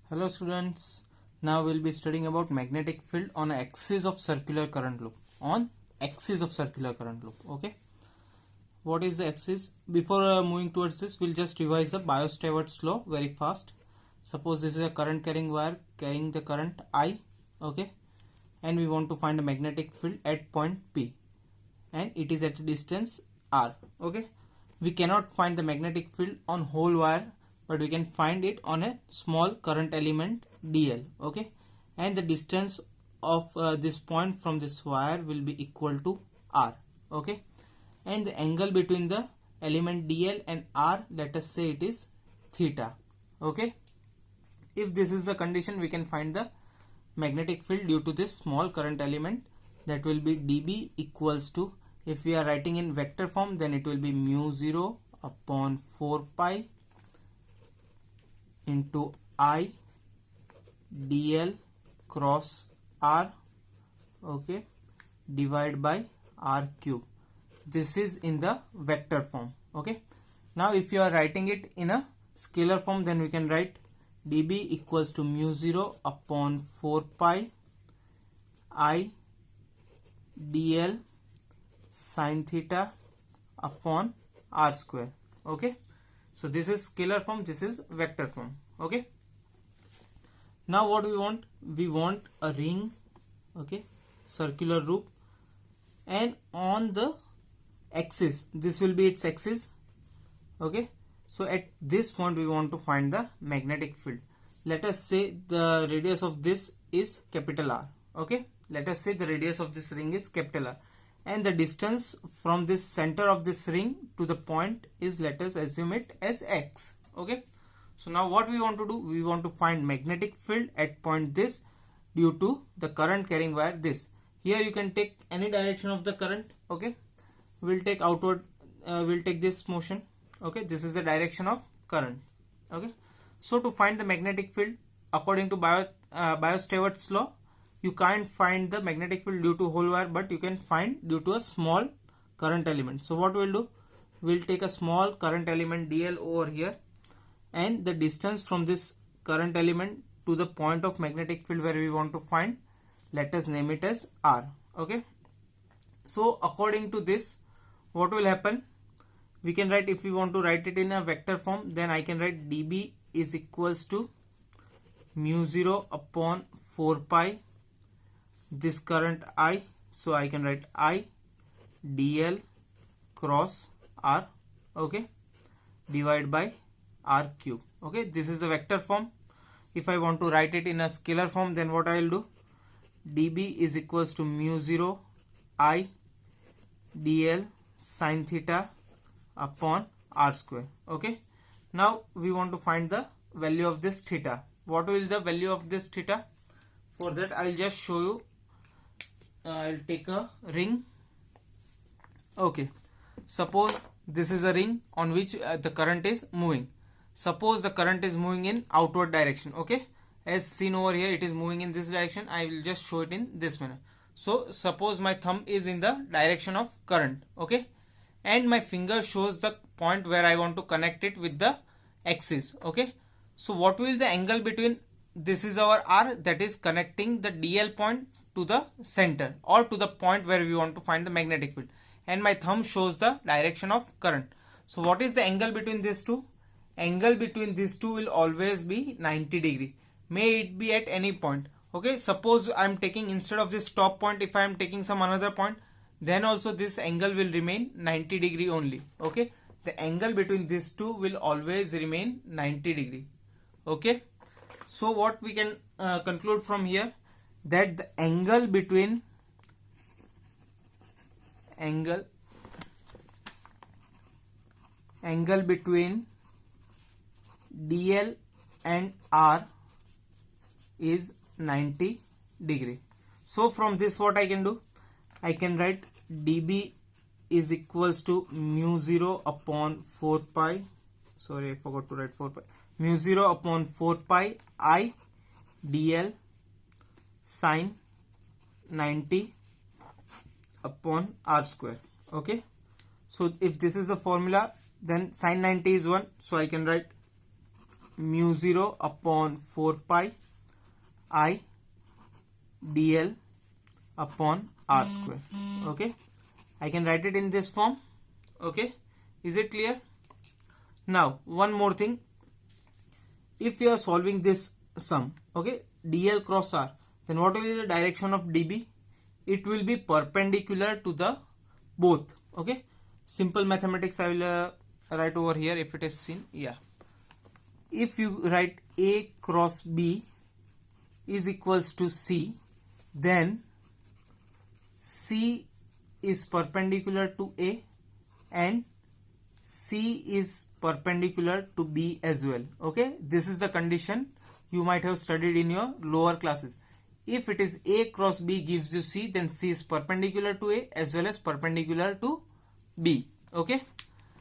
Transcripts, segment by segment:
Hello students, now we'll be studying about magnetic field on axis of circular current loop. Okay, what is the axis? Before moving towards this, we'll just revise the Biot-Savart's law very fast. Suppose this is a current carrying wire carrying the current I, okay, and we want to find a magnetic field at point P, and it is at a distance R, okay. We cannot find the magnetic field on whole wire, but we can find it on a small current element dl, okay, and the distance of this point from this wire will be equal to r, okay, and the angle between the element dl and r, let us say it is theta, okay. If this is the condition, we can find the magnetic field due to this small current element. That will be dB equals to, if we are writing in vector form, then it will be mu 0 upon 4 pi into I dl cross r, okay, divided by r cube. This is in the vector form, okay. Now if you are writing it in a scalar form, then we can write dB equals to mu 0 upon 4 pi I dl sin theta upon r square, okay. So this is scalar form, this is vector form, okay. Now what we want a ring, okay, circular loop, and on the axis, this will be its axis, okay. So at this point we want to find the magnetic field. Let us say the radius of this is capital R, okay. Let us say the radius of this ring is capital R, and the distance from this center of this ring to the point is, let us assume it as x, okay. So now what we want to do, we want to find magnetic field at point this due to the current carrying wire this. Here you can take any direction of the current, okay. We'll take outward, we'll take this motion, okay. This is the direction of current, okay. So to find the magnetic field according to Biot-Savart's law, you can't find the magnetic field due to whole wire, but you can find due to a small current element. So what we'll do, we'll take a small current element dl over here, and the distance from this current element to the point of magnetic field where we want to find, let us name it as r, okay. So according to this, what will happen, we can write, if we want to write it in a vector form, then I can write dB is equals to mu 0 upon 4 pi this current I, so I can write I dl cross r, okay, divided by r cube, okay. This is a vector form. If I want to write it in a scalar form, then what I will do, dB is equals to mu 0 I dl sin theta upon r square, okay. Now we want to find the value of this theta. What will the value of this theta? For that I will just show you. I'll take a ring, okay. Suppose this is a ring on which the current is moving. Suppose the current is moving in outward direction, okay. As seen over here, it is moving in this direction. I will just show it in this manner. So suppose my thumb is in the direction of current, okay, and my finger shows the point where I want to connect it with the axis, okay. So what will the angle between, this is our R that is connecting the dl point to the center or to the point where we want to find the magnetic field, and my thumb shows the direction of current. So what is the angle between these two? Angle between these two will always be 90 degree. May it be at any point, okay. Suppose I am taking, instead of this top point, if I am taking some another point, then also this angle will remain 90 degree only, okay. The angle between these two will always remain 90 degree, okay. So what we can conclude from here, that the angle between dl and r is 90 degree. So from this, what I can do, I can write dB is equals to mu 0 upon 4 pi, sorry I forgot to write 4 pi, mu 0 upon 4 pi I dl sin 90 upon r square, okay. So if this is the formula, then sin 90 is 1, so I can write mu 0 upon 4 pi I dl upon r square. Okay, I can write it in this form. Okay, is it clear? Now one more thing, if you are solving this sum, okay, dl cross r, then what will be the direction of db? It will be perpendicular to the both. Okay, simple mathematics I will write over here if it is seen. Yeah, if you write a cross b is equals to c, then c is perpendicular to a and c is perpendicular to b as well. Okay, this is the condition you might have studied in your lower classes. If it is a cross b gives you c, then c is perpendicular to a as well as perpendicular to b. Okay,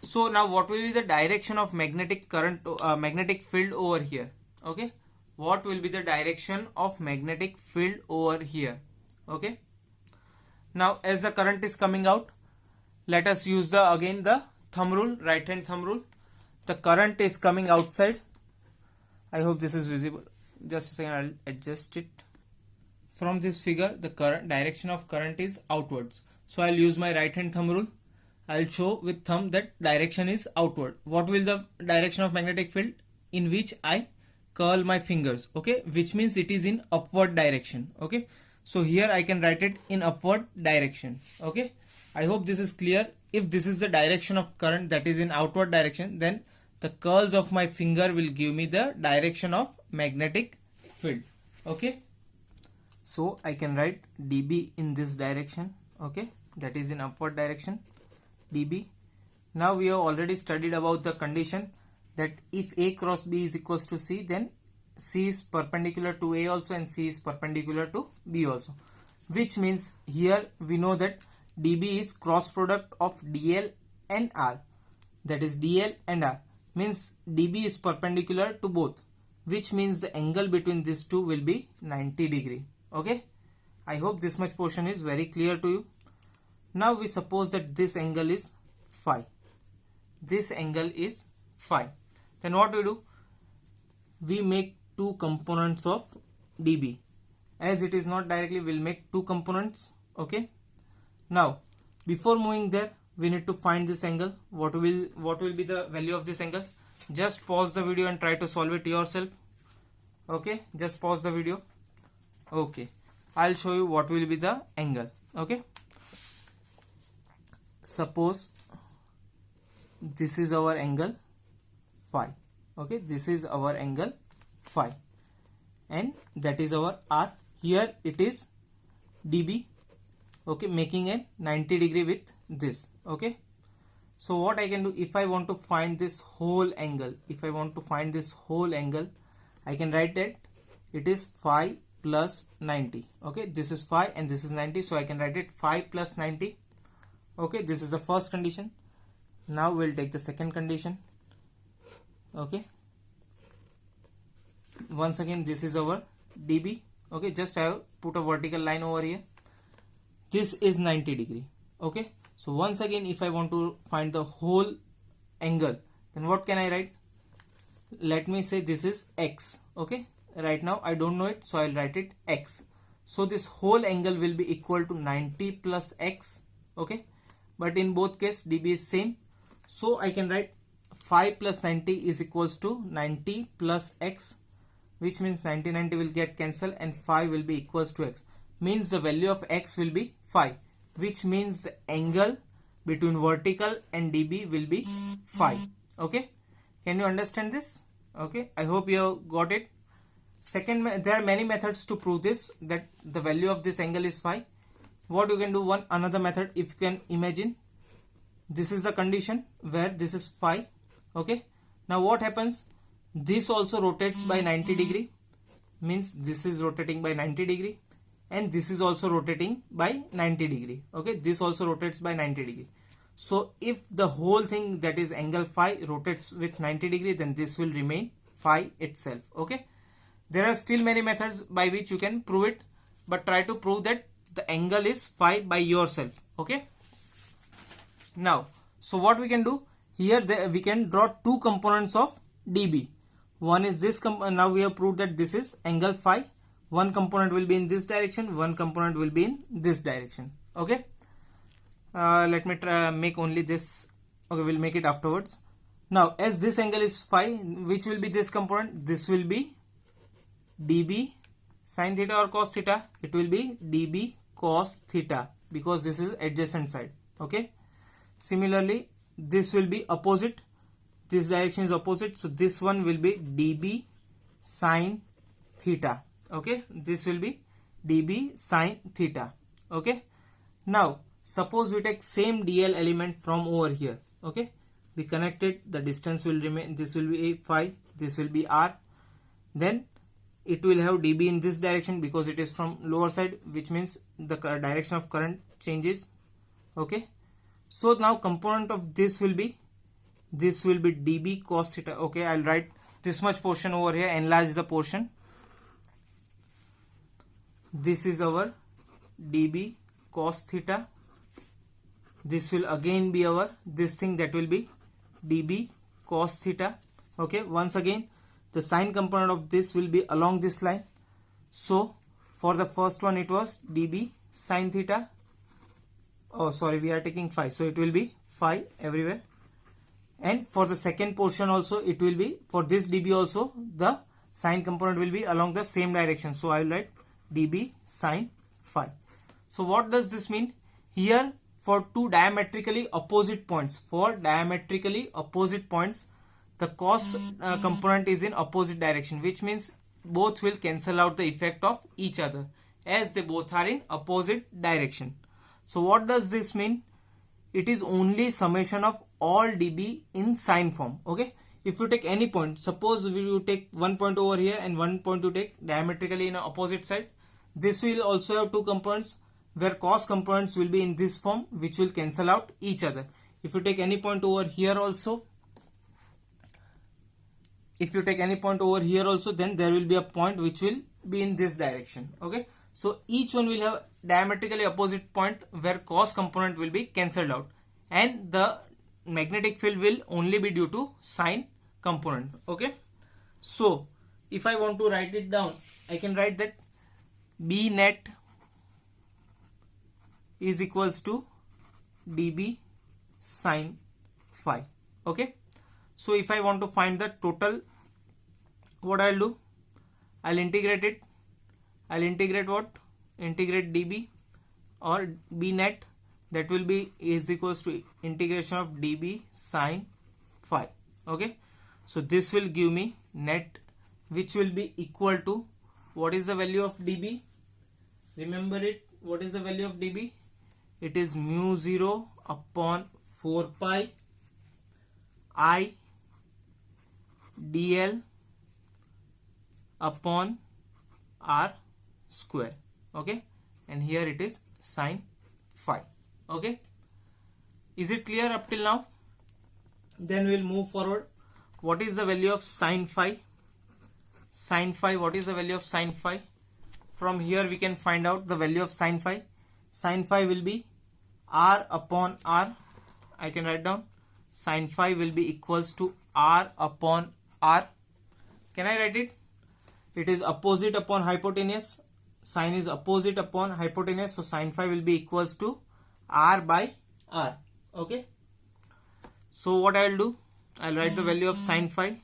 so now what will be the direction of magnetic current, magnetic field over here? Okay, what will be the direction of magnetic field over here? Okay, now as the current is coming out, let us use the thumb rule, right hand thumb rule. The current is coming outside. I hope this is visible. Just a second, I'll adjust it. From this figure, the current direction of current is outwards. So I'll use my right hand thumb rule. I'll show with thumb that direction is outward. What will the direction of magnetic field? In which I curl my fingers. Okay, which means it is in upward direction. Okay, so here I can write it in upward direction. Okay, I hope this is clear. If this is the direction of current that is in outward direction, then the curls of my finger will give me the direction of magnetic field. Okay, so I can write dB in this direction. Okay, that is in upward direction, dB. Now we have already studied about the condition that if a cross b is equals to c, then c is perpendicular to a also and c is perpendicular to b also, which means here we know that dB is cross product of dl and r, that is dl and r, means dB is perpendicular to both, which means the angle between these two will be 90 degree. Okay, I hope this much portion is very clear to you. Now we suppose that this angle is phi. This angle is phi. Then what we do? We make two components of dB. As it is not directly, we'll make two components. Okay. Now, before moving there, we need to find this angle. What will be the value of this angle? Just pause the video and try to solve it yourself. Okay, just pause the video. Okay, I'll show you what will be the angle. Okay, suppose this is our angle phi. Okay, this is our angle phi and that is our r. Here it is dB. Okay, making a 90 degree with this. Okay, so what I can do, if I want to find this whole angle, I can write that it is phi plus 90. Okay, this is phi and this is 90, so I can write it phi plus 90. Okay, this is the first condition. Now we'll take the second condition. Okay, once again this is our dB. Okay, just I have put a vertical line over here. This is 90 degree. Okay, so once again if I want to find the whole angle, then what can I write? Let me say this is x. Okay, right now I don't know it, so I'll write it x. So this whole angle will be equal to 90 plus x. Okay, but in both case dB is same, so I can write phi plus 90 is equals to 90 plus x, which means 90 will get cancelled and phi will be equals to x, means the value of x will be phi, which means the angle between vertical and dB will be phi. Okay, can you understand this? Okay, I hope you have got it. Second, there are many methods to prove this, that the value of this angle is phi. What you can do, another method, if you can imagine, this is the condition where this is phi. Okay, now what happens? This also rotates by 90 degree, means this is rotating by 90 degree and this is also rotating by 90 degree. Okay, this also rotates by 90 degree. So if the whole thing, that is angle phi, rotates with 90 degree, then this will remain phi itself. Okay, there are still many methods by which you can prove it, but try to prove that the angle is phi by yourself. Okay, now so what we can do here, we can draw two components of dB. One is this, now we have proved that this is angle phi. One component will be in this direction, one component will be in this direction. Okay. Let me try make only this. Okay, we'll make it afterwards. Now, as this angle is phi, which will be this component? This will be dB sin theta or cos theta. It will be dB cos theta because this is adjacent side. Okay. Similarly, this will be opposite. This direction is opposite, so this one will be dB sin theta. Okay, this will be dB sin theta. Okay. Now, suppose we take same dl element from over here. Okay, we connect it, the distance will remain, this will be phi, this will be r, then it will have dB in this direction because it is from lower side, which means the direction of current changes. Okay, so now component of this will be dB cos theta. Okay, I'll write this much portion over here, enlarge the portion. This is our dB cos theta. This will again be our this thing, that will be dB cos theta. Okay, once again the sine component of this will be along this line. So for the first one it was dB sin theta. Oh sorry, we are taking phi, so it will be phi everywhere. And for the second portion also it will be, for this dB also the sine component will be along the same direction. So I will write dB sin phi. So what does this mean? Here for two diametrically opposite points, the cos component is in opposite direction, which means both will cancel out the effect of each other as they both are in opposite direction. So what does this mean? It is only summation of all dB in sine form. Okay, if you take any point, suppose you take one point over here and one point you take diametrically in opposite side, this will also have two components where cos components will be in this form, which will cancel out each other. If you take any point over here also, then there will be a point which will be in this direction. Okay, so each one will have diametrically opposite point where cos component will be cancelled out, and the magnetic field will only be due to sine component. Okay, so if I want to write it down, I can write that B net is equals to dB sin phi. Okay, so if I want to find the total, what I'll do, I'll integrate it. I'll integrate what? Integrate dB or B net, that will be is equals to integration of dB sin phi. Okay, so this will give me net, which will be equal to, what is the value of dB? Remember it, what is the value of dB? It is mu 0 upon 4 pi I dl upon r square. Okay, and here it is sin phi. Okay, is it clear up till now? Then we'll move forward. What is the value of sin phi? Sin phi, what is the value of sin phi? From here we can find out the value of sin phi. Sin phi will be r upon r. I can write down sin phi will be equals to r upon r. Can I write it? It is opposite upon hypotenuse. Sine is opposite upon hypotenuse, so sin phi will be equals to r by r. Okay, so what I will do, I will write the value of sin phi.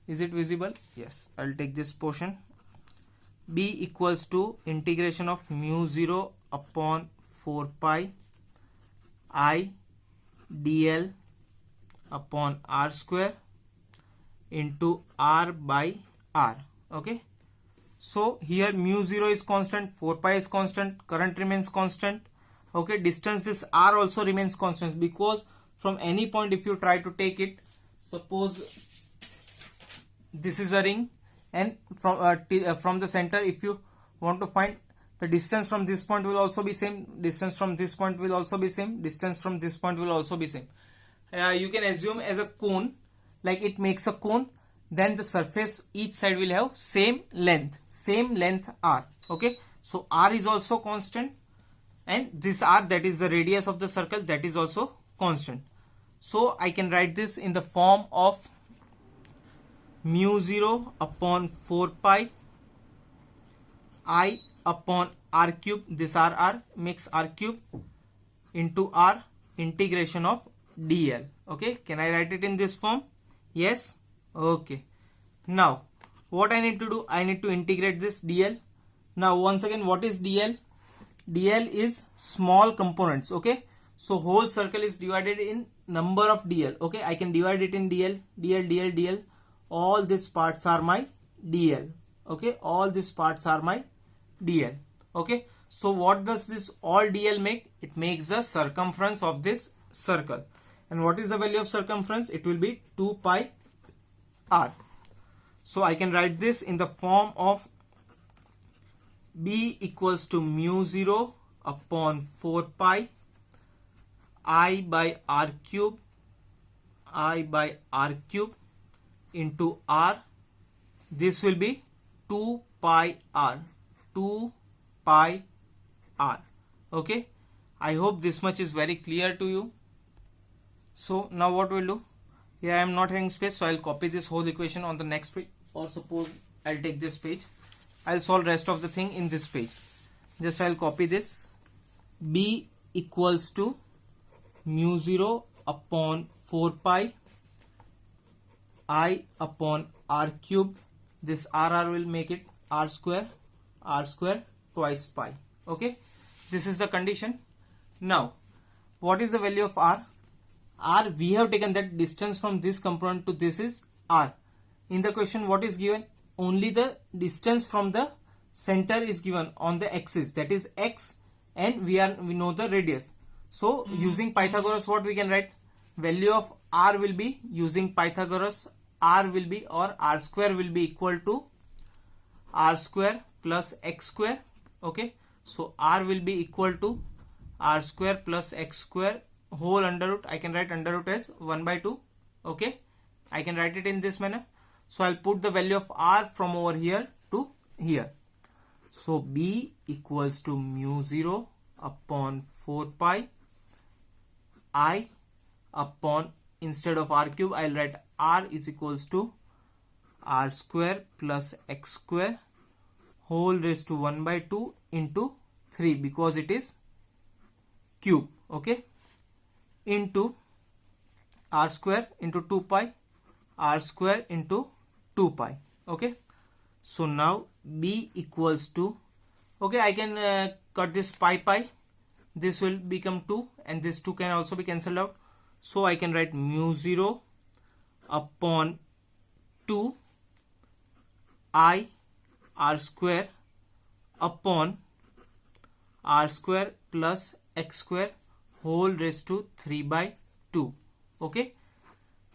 Is it visible? Yes, I will take this portion. B equals to integration of mu 0 upon 4 pi I dl upon r square into r by r. Okay, so here mu 0 is constant, 4 pi is constant, current remains constant. Okay, distance, this r also remains constant, because from any point if you try to take it, suppose this is a ring, and from the center if you want to find, the distance from this point will also be same, distance from this point will also be same, distance from this point will also be same. You can assume as a cone, like it makes a cone, then the surface each side will have same length r. Okay, so r is also constant, and this r, that is the radius of the circle, that is also constant. So I can write this in the form of mu 0 upon 4 pi I upon r cube, this r makes r cube, into r integration of dl. Okay, can I write it in this form? Yes. Okay, now what I need to do, I need to integrate this dl. Now once again, what is dl? dl is small components. Okay, so whole circle is divided in number of dl. Okay, I can divide it in dl, dl, dl, dl. All these parts are my dl. Okay, all these parts are my dl. Okay, so what does this all dl make? It makes the circumference of this circle. And what is the value of circumference? It will be 2 pi r. So I can write this in the form of b equals to mu 0 upon 4 pi I by r cube into r. This will be 2 pi r. 2 pi r. Okay, I hope this much is very clear to you. So now what we'll do, here I am not having space, so I'll copy this whole equation on the next page, or suppose I'll take this page, I'll solve rest of the thing in this page. Just I'll copy this. B equals to mu 0 upon 4 pi I upon r cube. This r will make it r square twice pi. Okay, this is the condition. Now what is the value of r? R, we have taken that distance from this component to this is r. In the question what is given? Only the distance from the center is given on the axis, that is x, and we know the radius. So using Pythagoras, what we can write? Value of r will be, using Pythagoras, r will be, or r square will be equal to r square plus x square. Okay, so r will be equal to r square plus x square whole under root. I can write under root as 1 by 2. Okay, I can write it in this manner. So I'll put the value of r from over here to here. So b equals to mu 0 upon 4 pi I upon, instead of r cube I'll write r is equals to r square plus x square whole raised to 1 by 2 into 3, because it is cube. Okay, into r square into 2 pi r square into 2 pi. Okay, so now b equals to, okay, I can cut this pi, this will become 2 and this 2 can also be cancelled out. So I can write mu 0 upon 2 I r square upon r square plus x square whole raised to 3 by 2. Okay,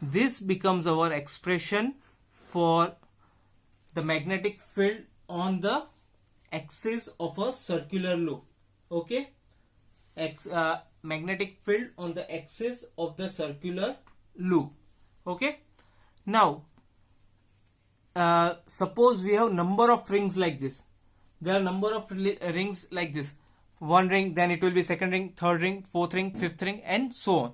this becomes our expression for the magnetic field on the axis of a circular loop. Okay, magnetic field on the axis of the circular loop. Okay, now suppose we have number of rings like this. There are number of rings like this. One ring, then it will be second ring, third ring, fourth ring, fifth ring, and so on.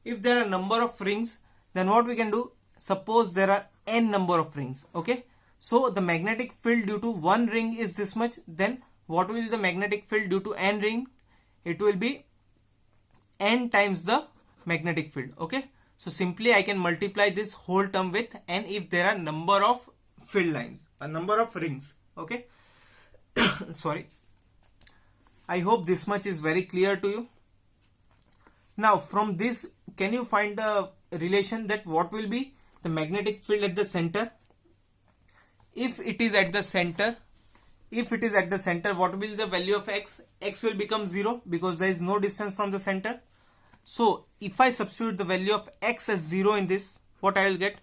If there are number of rings, then what we can do, suppose there are n number of rings. Okay, so the magnetic field due to one ring is this much, then what will be the magnetic field due to n ring? It will be n times the magnetic field. Okay, so simply I can multiply this whole term with n if there are number of field lines, a number of rings. Okay, sorry, I hope this much is very clear to you. Now from this, can you find a relation that what will be the magnetic field at the center? If it is at the center, what will be the value of x? X will become 0 because there is no distance from the center. So if I substitute the value of x as 0 in this, what I will get?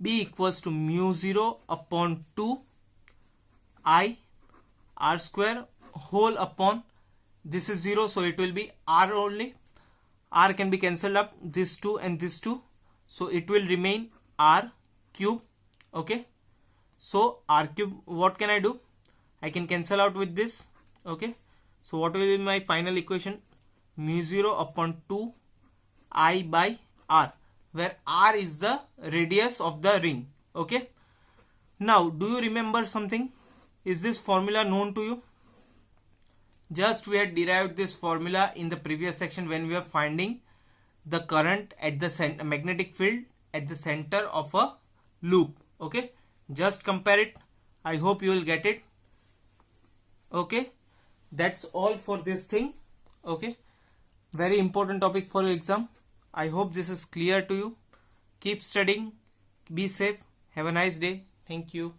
B equals to mu 0 upon 2 I r square whole upon, this is 0, so it will be r only. R can be cancelled up, this 2 and this 2, so it will remain r cube. Okay, so r cube, what can I do? I can cancel out with this. Okay, so what will be my final equation? Mu 0 upon 2 I by r. where r is the radius of the ring. Okay, now do you remember something? Is this formula known to you? Just we had derived this formula in the previous section when we were finding the current at the magnetic field at the center of a loop. Okay, just compare it. I hope you will get it. Okay, that's all for this thing. Okay, very important topic for your exam. I hope this is clear to you. Keep studying, be safe, have a nice day. Thank you.